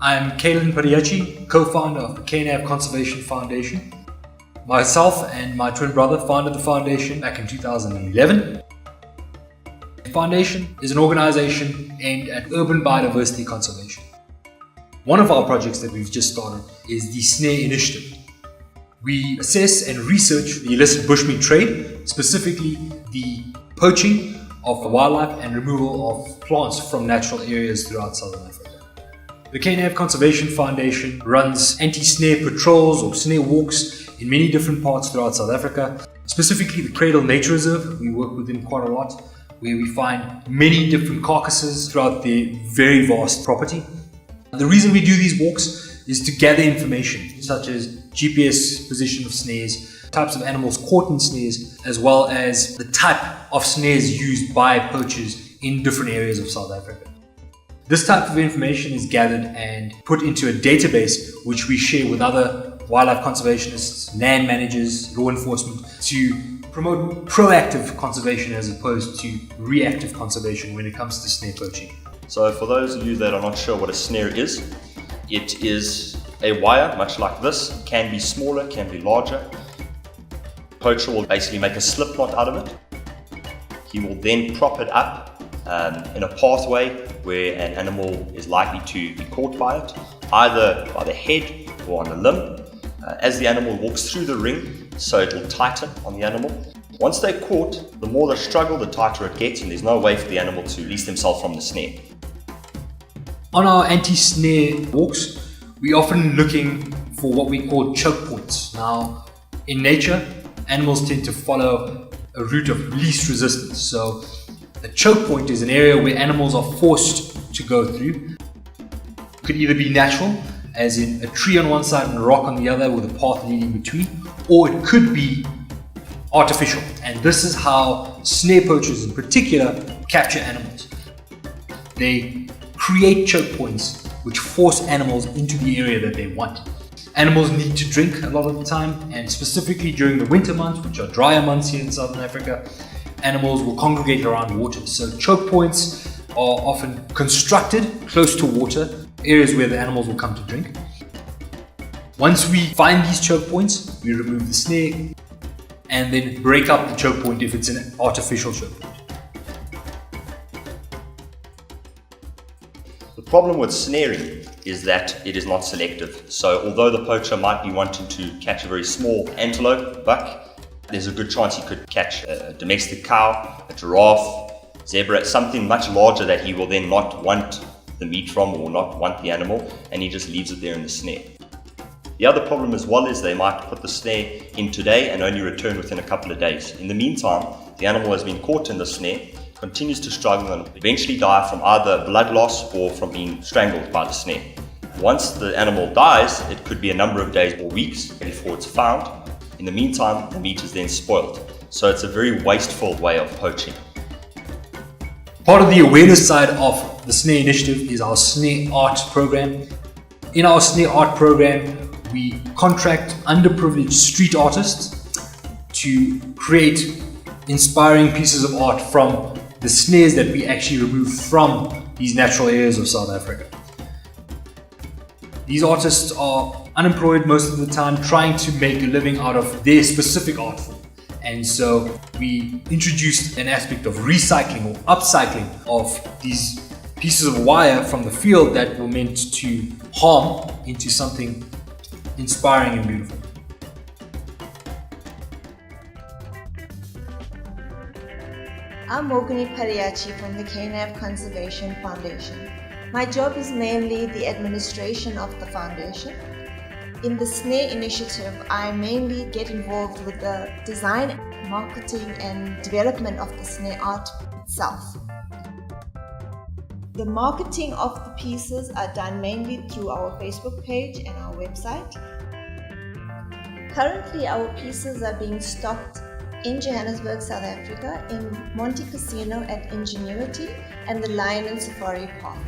I'm Kainav co-founder of the Kainav Conservation Foundation. Myself and my twin brother founded the foundation back in 2011. The foundation is an organization aimed at urban biodiversity conservation. One of our projects that we've just started is the S.N.A.R.E Initiative. We assess and research the illicit bushmeat trade, specifically the poaching of wildlife and removal of plants from natural areas throughout Southern Africa. The Kainav Conservation Foundation runs anti-snare patrols or snare walks in many different parts throughout South Africa. Specifically the Cradle Nature Reserve, we work with them quite a lot, where we find many different carcasses throughout their very vast property. The reason we do these walks is to gather information such as GPS position of snares, types of animals caught in snares, as well as the type of snares used by poachers in different areas of South Africa. This type of information is gathered and put into a database which we share with other wildlife conservationists, land managers, law enforcement to promote proactive conservation as opposed to reactive conservation when it comes to snare poaching. So for those of you that are not sure what a snare is, it is a wire much like this, can be smaller, can be larger. The poacher will basically make a slip knot out of it. He will then prop it up in a pathway where an animal is likely to be caught by it, either by the head or on a limb. As the animal walks through the ring, so it will tighten on the animal. Once they're caught, the more they struggle, the tighter it gets, and there's no way for the animal to release themselves from the snare. On our anti-snare walks, we're often looking for what we call choke points. Now, in nature, animals tend to follow a route of least resistance. So a choke point is an area where animals are forced to go through. It could either be natural, as in a tree on one side and a rock on the other with a path leading between, or it could be artificial. And this is how snare poachers in particular capture animals. They create choke points which force animals into the area that they want. Animals need to drink a lot of the time, and specifically during the winter months, which are drier months here in Southern Africa, animals will congregate around water. So choke points are often constructed close to water, areas where the animals will come to drink. Once we find these choke points, we remove the snare and then break up the choke point if it's an artificial choke point. The problem with snaring is that it is not selective. So although the poacher might be wanting to catch a very small antelope, buck, there's a good chance he could catch a domestic cow, a giraffe, zebra, something much larger that he will then not want the meat from or not want the animal, and he just leaves it there in the snare. The other problem as well is they might put the snare in today and only return within a couple of days. In the meantime, the animal has been caught in the snare, continues to struggle and eventually die from either blood loss or from being strangled by the snare. Once the animal dies, it could be a number of days or weeks before it's found. In the meantime, the meat is then spoiled. So it's a very wasteful way of poaching. Part of the awareness side of the S.N.A.R.E Initiative is our S.N.A.R.E program. In our S.N.A.R.E program, we contract underprivileged street artists to create inspiring pieces of art from the snares that we actually remove from these natural areas of South Africa. These artists are unemployed most of the time, trying to make a living out of their specific art form. And so we introduced an aspect of recycling or upcycling of these pieces of wire from the field that were meant to harm into something inspiring and beautiful. I'm Pariachi from the Kainav Conservation Foundation. My job is mainly the administration of the foundation. In the S.N.A.R.E Initiative, I mainly get involved with the design, marketing and development of the S.N.A.R.E art itself. The marketing of the pieces are done mainly through our Facebook page and our website. Currently, our pieces are being stocked in Johannesburg, South Africa, in Monte Casino at Ingenuity and the Lion and Safari Park.